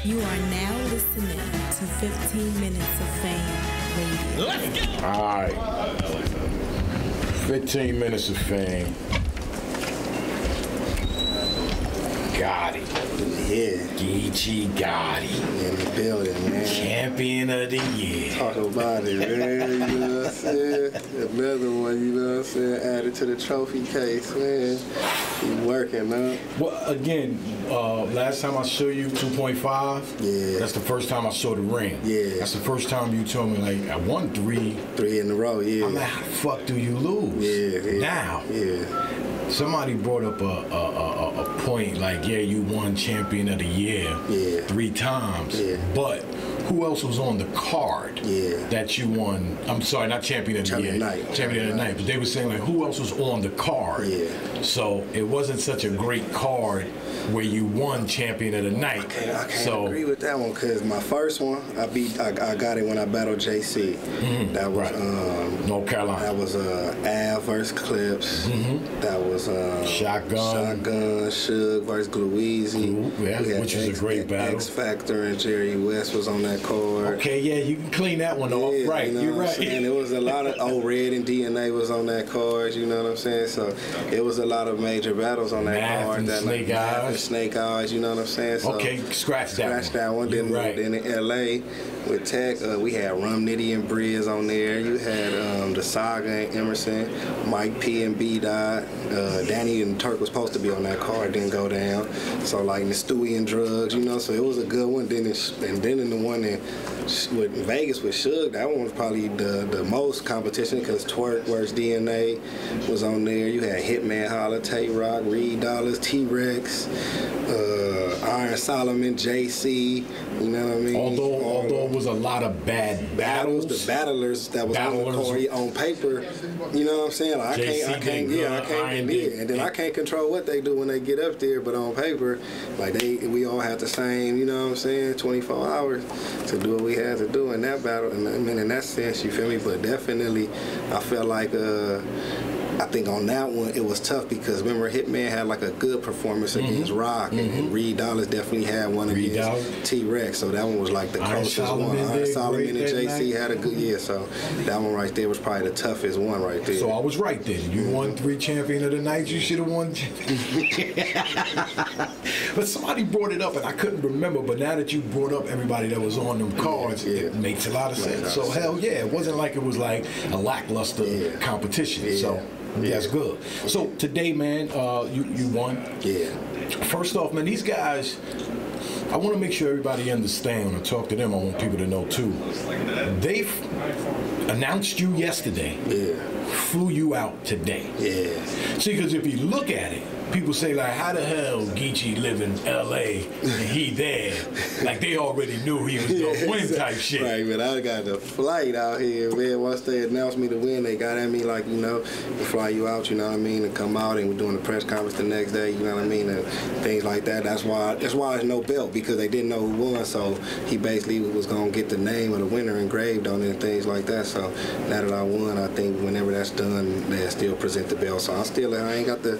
You are now listening to 15 Minutes of Fame Radio. Let's go! Alright. 15 Minutes of Fame. Gotti. Yeah. Geechi Gotti. In the building, man. Champion of the year. Talk about it, man. You know what I'm saying? Another one, you know what I'm saying? Added to the trophy case, man. You working, man. Well, again, last time I showed you 2.5. Yeah. That's the first time I saw the ring. Yeah. That's the first time you told me, like, I won 3. 3 in a row, yeah. I'm like, how the fuck do you lose? Yeah. Now. Yeah. Somebody brought up a point like, yeah, you won champion of the year 3 times. Yeah. But who else was on the card Yeah. that you won? I'm sorry, not champion of the year. Champion of the night. But they were saying, like, who else was on the card? Yeah. So it wasn't such a great card where you won champion of the night. I can't agree with that one because my first one, I got it when I battled JC. Mm-hmm. That was North Carolina. That was Av versus Clips. Mm-hmm. That was Shotgun, Suge versus Glueezy. Yeah, which was a great battle. X Factor and Jerry West was on that card. Okay, yeah, you can clean that one off. Right, you know you're right. And it was a lot of Red and DNA was on that card. You know what I'm saying? So it was a lot of major battles on that card. And Snake Eyes. Snake Eyes, you know what I'm saying? So okay, scratch that one. Then, right. Then in LA with Tech, we had Rum Nitty and Briz on there. You had the Saga and Emerson, Mike P and B Dot, Danny and Turk was supposed to be on that card, didn't go down. So like the Stewie and Drugs, you know. So it was a good one. Then in the one with Vegas with Suge, that one was probably the most competition because Twerk versus DNA was on there. You had Hitman Holla, Tay Rock, Reed Dollars, T-Rex, Iron Solomon, JC, you know what I mean? Although it was a lot of bad battles. The battlers that was on the card on paper, you know what I'm saying? Like, I can't, and then I can't control what they do when they get up there, but on paper, like we all had the same, you know what I'm saying, 24 hours to do what we had to do in that battle. And I mean, in that sense, you feel me? But definitely, I felt like I think on that one it was tough because remember Hitman had like a good performance against Rock, and Reed Dollars definitely had one against T-Rex, so that one was like the closest one. Iron Solomon and JC had a good so that one right there was probably the toughest one right there. So I was right then. You won 3 champion of the night. You should have won. But somebody brought it up and I couldn't remember. But now that you brought up everybody that was on them cards, it makes a lot of sense. So hell yeah, it wasn't like it was like a lackluster competition. So. That's good. So today, man, you won. Yeah. First off, man, these guys, I want to make sure everybody understand. When I talk to them, I want people to know too. They've announced you yesterday. Yeah. Flew you out today. Yeah. See, because if you look at it, people say, like, how the hell Geechi live in L.A. and he there? Like, they already knew he was going to win type shit. Right, but I got the flight out here, man. Once they announced me to win, they got at me like, you know, we fly you out, you know what I mean, and come out, and we're doing the press conference the next day, you know what I mean, and things like that. That's why there's no belt, because they didn't know who won, so he basically was going to get the name of the winner engraved on it and things like that. So now that I won, I think whenever that's done, they'll still present the belt. So I ain't got the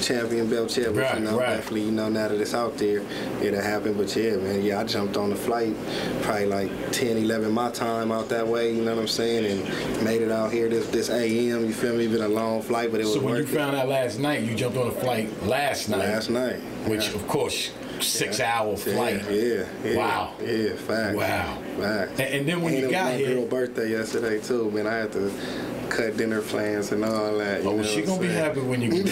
champion belt yet, but definitely, you know, now that it's out there, it'll happen. But yeah, man, I jumped on the flight probably like 10, 11 my time out that way, you know what I'm saying, and made it out here this AM, you feel me? Been a long flight, but it was So when you found out last night, you jumped on a flight last night. Which, of course, 6-hour flight. Yeah. Wow. Yeah, fact. Wow. Fact. And then when you got here. It was my girl's birthday yesterday, too, man. I had to cut dinner plans and all that. Oh, she gonna be happy when you get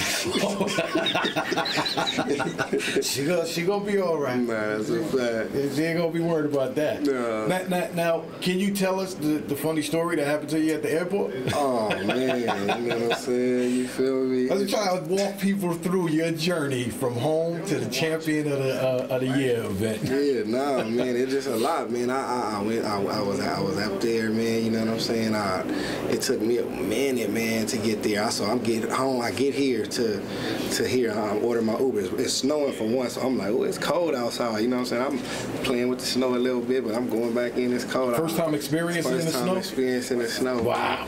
she gonna be all right. Nah, that's a fact. She ain't gonna be worried about that. No. Now, can you tell us the funny story that happened to you at the airport? Oh, man, you know what I'm saying? You feel me? I was trying to walk people through your journey from home to the champion of the year event. Yeah, nah, man, it's just a lot, man. I was out there, man. You know what I'm saying? It took me a minute, man, to get there. So I'm getting home. I get here to here. I order my Uber. It's snowing for once, so I'm like, oh, it's cold outside. You know what I'm saying? I'm playing with the snow a little bit, but I'm going back in. It's cold. First time experiencing the snow. Experiencing the snow. Wow.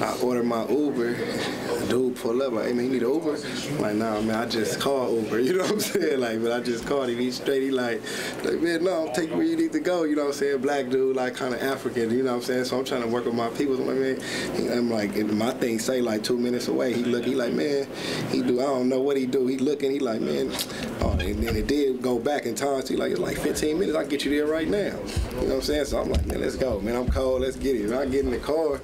I ordered my Uber. The dude pull up like, hey man, you need an Uber? I'm like, nah man, I just called Uber. You know what I'm saying? Like, but I just called him. He's straight. He like man, no, I'm taking you where you need to go. You know what I'm saying? Black dude, like kind of African. You know what I'm saying? So I'm trying to work with my people. I'm like, man, I'm like, my thing say like 2 minutes away. He look, he like, man, he do. I don't know what he do. He looking. He like, man. Oh, and then it did go back in time. So he like, it's like 15 minutes. I can get you there right now. You know what I'm saying? So I'm like, man, let's go, man. I'm cold. Let's get it. When I get in the car,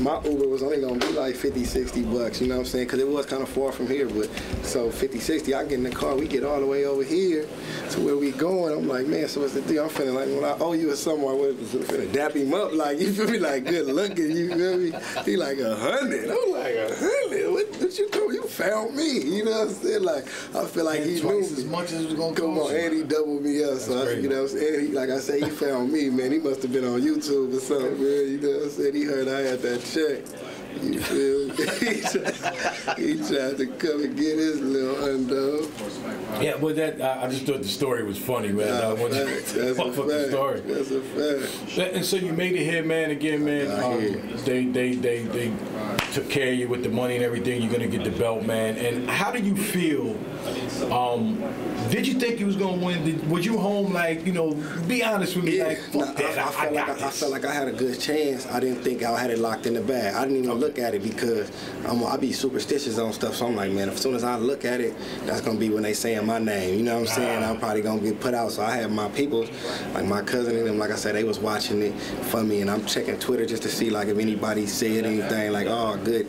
my Uber was only gonna be like 50, 60 bucks, you know what I'm saying? Because it was kind of far from here, but so 50, 60, I get in the car, we get all the way over here to where we going. I'm like, man, so what's the deal? I'm feeling like when I owe you or something, I was finna dap him up, like, you feel me? Like, good looking, you feel me? He like 100. I'm like, 100? What you do? You found me, you know what I'm saying? Like, I feel like he knew as much as it was gonna come on, and he doubled me up, so you know what I'm saying? He, like I said, he found me, man. He must have been on YouTube or something, man. You know what I'm saying? He heard I had that check. You feel me? he tried to come and get his little undone. Yeah, but that I just thought the story was funny, man. That's a fact. The story. That's a fact. And so you made it here, man. Again, man. They took care of you with the money and everything. You're gonna get the belt, man. And how do you feel? Did you think you was gonna win? Was you home like, you know? Be honest with me, yeah. like fuck that. I felt like I had a good chance. I didn't think I had it locked in the bag. I didn't even look at it because I be superstitious on stuff. So I'm like, man, as soon as I look at it, that's gonna be when they saying my name. You know what I'm saying? I'm probably gonna get put out. So I had my people, like my cousin and them, like I said, they was watching it for me, and I'm checking Twitter just to see like if anybody said anything like, oh, good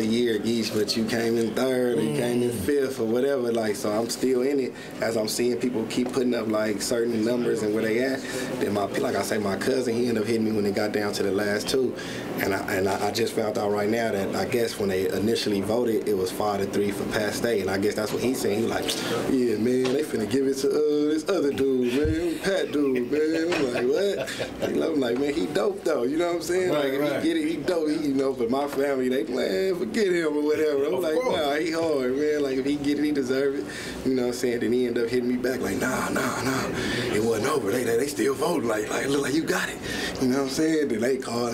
year, Geechi, but you came in third, or you came in fifth, or whatever. Like, so I'm still in it as I'm seeing people keep putting up like certain numbers and where they at. Then like I say, my cousin, he ended up hitting me when it got down to the last two, and I just found out right now that I guess when they initially voted, it was 5-3 for Pat State, and I guess that's what he's saying. He like, yeah, man, they finna give it to this other dude, man, Pat dude, man. I'm like, what? I'm like, man, he dope though. You know what I'm saying? Right, like, if he get it, he dope. He, you know, but my family, they man, forget him or whatever. I'm like, nah, he hard, man. Like, if he get it, he deserve it. You know what I'm saying? Then he ended up hitting me back like, nah, it wasn't over. They still voting. Like, look like you got it. You know what I'm saying? Then they call,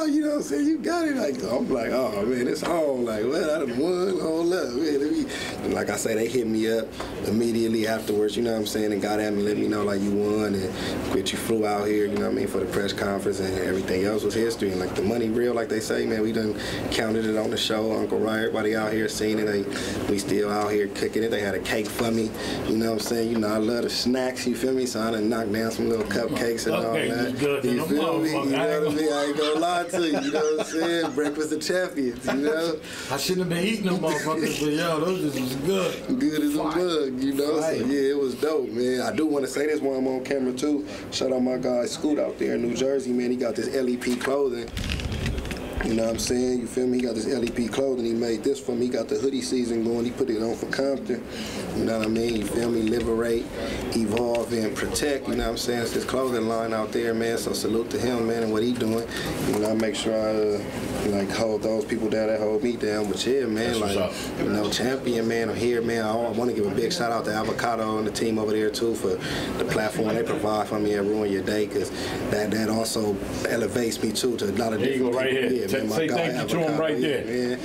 you know what I'm saying? You got it. Like, I'm like, oh man, it's home. Like, well, I done won. Hold up, man. And like I say, they hit me up immediately afterwards. You know what I'm saying? And got at me, let me know like you won and quit. You flew out here. You know what I mean? For the press conference, and everything else was history. And like the money real, like they say, man. We done counted it on the show. Uncle Ryan, everybody out here seen it. We still out here cooking it. They had a cake for me. You know what I'm saying? You know I love the snacks. You feel me? So I done knocked down some little cupcakes and all that. Good, you feel me? You know what I mean? I ain't gonna lie to you. You know what I'm saying? Breakfast of champions. You know? I shouldn't have been eating them motherfuckers, but yo, those just was good. Good as a bug. You know? So yeah, it was dope, man. I do want to say this while I'm on camera too. Shout out my guy Scoot out there in New Jersey, man. He got this LEP clothing. You know what I'm saying? You feel me? He got this LEP clothing. He made this for me. He got the hoodie season going. He put it on for Compton. You know what I mean? You feel me? Liberate, evolve, and protect. You know what I'm saying? It's his clothing line out there, man. So salute to him, man, and what he doing. You know, I make sure I like hold those people down that hold me down. But yeah, man, like, you know, champion, man. I'm here, man. I want to give a big shout out to Avocado and the team over there too for the platform they provide for me at Ruin Your Day, because that also elevates me too to a lot of there different you go, right people. here. Yeah, man, say thank you to him right there. Man.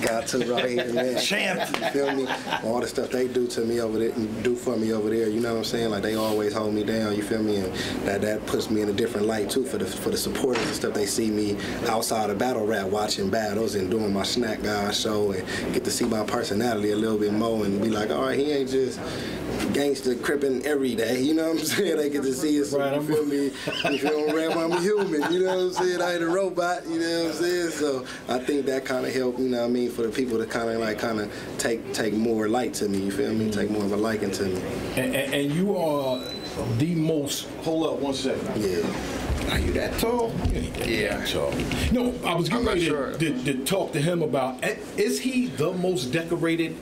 Got to right here, man. Champ. You feel me? All the stuff they do to me over there, do for me over there, you know what I'm saying? Like, they always hold me down, you feel me? And that puts me in a different light too for the supporters and stuff. They see me outside of battle rap, watching battles and doing my Snack Guy show, and get to see my personality a little bit more and be like, all right, he ain't just gangster crippin' every day, you know what I'm saying? They get to see us, right, you feel me? If you don't rap, I'm a human, you know what I'm saying? I ain't a robot, you know what I'm saying? So I think that kind of helped, you know what I mean, for the people to kind of take more light to me, you feel me? Take more of a liking to me. And you are the most, hold up one second. Yeah. Are you that tall? Yeah. Tall. No, I was getting ready to talk to him about, is he the most decorated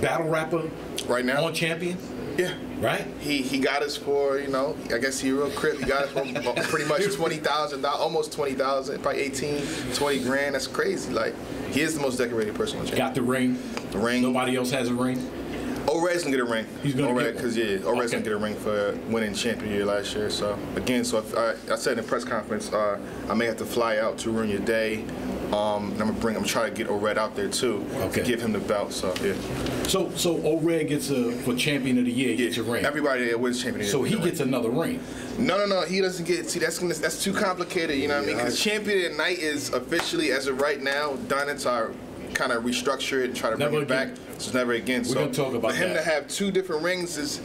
battle rapper right now on Champion? Yeah. Right? He got us for, you know, I guess he real crip. He got us for pretty much $20,000, almost $20,000, probably 18, 20 grand. That's crazy. Like, he is the most decorated person on Champion. Got the ring. The ring. Nobody else has a ring. O-Red's gonna get a ring. He's gonna get because O-Red's gonna get a ring for winning champion year last year. So again, I said in the press conference, I may have to fly out to ruin your day And I'm gonna try to get Ored out there too to give him the belt. So yeah. So Ored gets for champion of the year, gets a ring. Everybody that wins champion of the year. So he gets another ring. No, he doesn't get. See, that's too complicated. You know what I mean? Because champion of the night is officially, as of right now, done. It's our kind of restructure it and try to bring it back. So it's never again. We're gonna talk about for him that. to have 2 different rings is.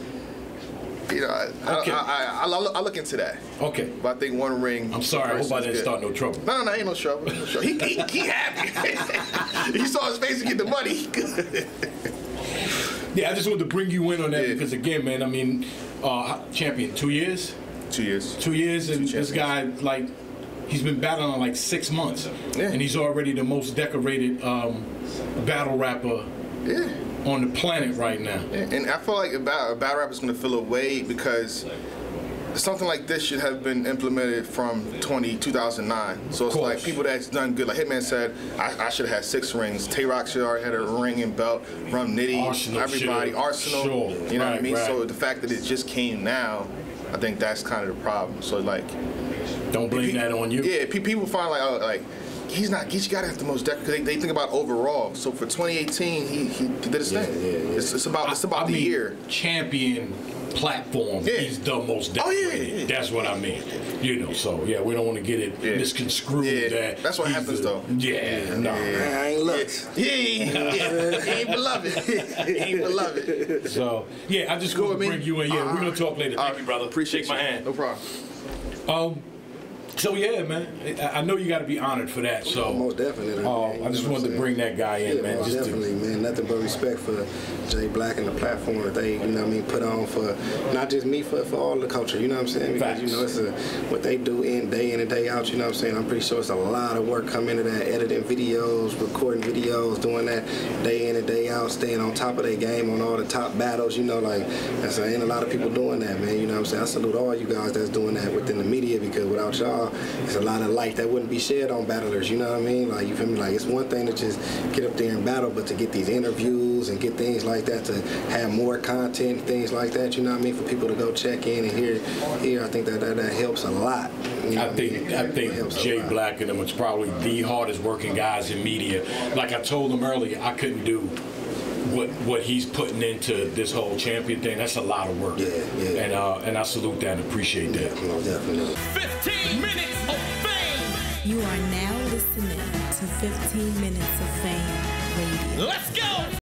You know, I'll look into that. Okay. But I think 1 ring. I'm sorry. I hope I didn't start no trouble. No, ain't no trouble. He happy. You saw his face to get the money. Yeah, I just wanted to bring you in on that because again, man, I mean, champion 2 years. 2 years. 2 years, and this guy like. He's been battling like 6 months, and he's already the most decorated battle rapper on the planet right now. And I feel like a battle rap is going to feel away because something like this should have been implemented from 2009. So it's like people that's done good. Like Hitman said, I should have had 6 rings. Tay-Rock should already had a ring and belt. Rum Nitty, everybody, Arsenal. Sure. You know what I mean? Right. So the fact that it just came now, I think that's kind of the problem. So like. Don't blame that on you. Yeah, people find Geechi got to have the most decorated because they think about overall. So for 2018, he did his thing. Yeah. It's about the year. Champion platform. He's the most decorated. That's what I mean. You know. So yeah, we don't want to get it misconstrued. That's what happens though. Yeah. No. I ain't looked. He ain't beloved. He ain't beloved. So yeah, I just want to bring you in. Yeah, we're gonna talk later. Thank you, brother. Appreciate my hand. No problem. So yeah, man, I know you got to be honored for that. So most definitely. I just wanted to bring that guy in, man. Most definitely, man. Nothing but respect for Jay Black and the platform that they, you know what I mean, put on for not just me, for all the culture. You know what I'm saying? Because you know it's what they do day in and day out. You know what I'm saying? I'm pretty sure it's a lot of work come into that, editing videos, recording videos, doing that day in and day out, staying on top of their game on all the top battles. You know, like ain't a lot of people doing that, man. You know what I'm saying? I salute all you guys that's doing that within the media because without y'all, there's a lot of light that wouldn't be shed on battlers, you know what I mean? Like, you feel me? Like, it's one thing to just get up there and battle, but to get these interviews and get things like that, to have more content, things like that, you know what I mean? For people to go check in and hear I think that helps a lot. You know I think Jay Black and them is probably the hardest working guys in media. Like I told them earlier, I couldn't do what he's putting into this whole champion thing. That's a lot of work. And I salute that and appreciate that. Definitely. 15 minutes of fame. You are now listening to 15 Minutes of Fame Radio. Let's go.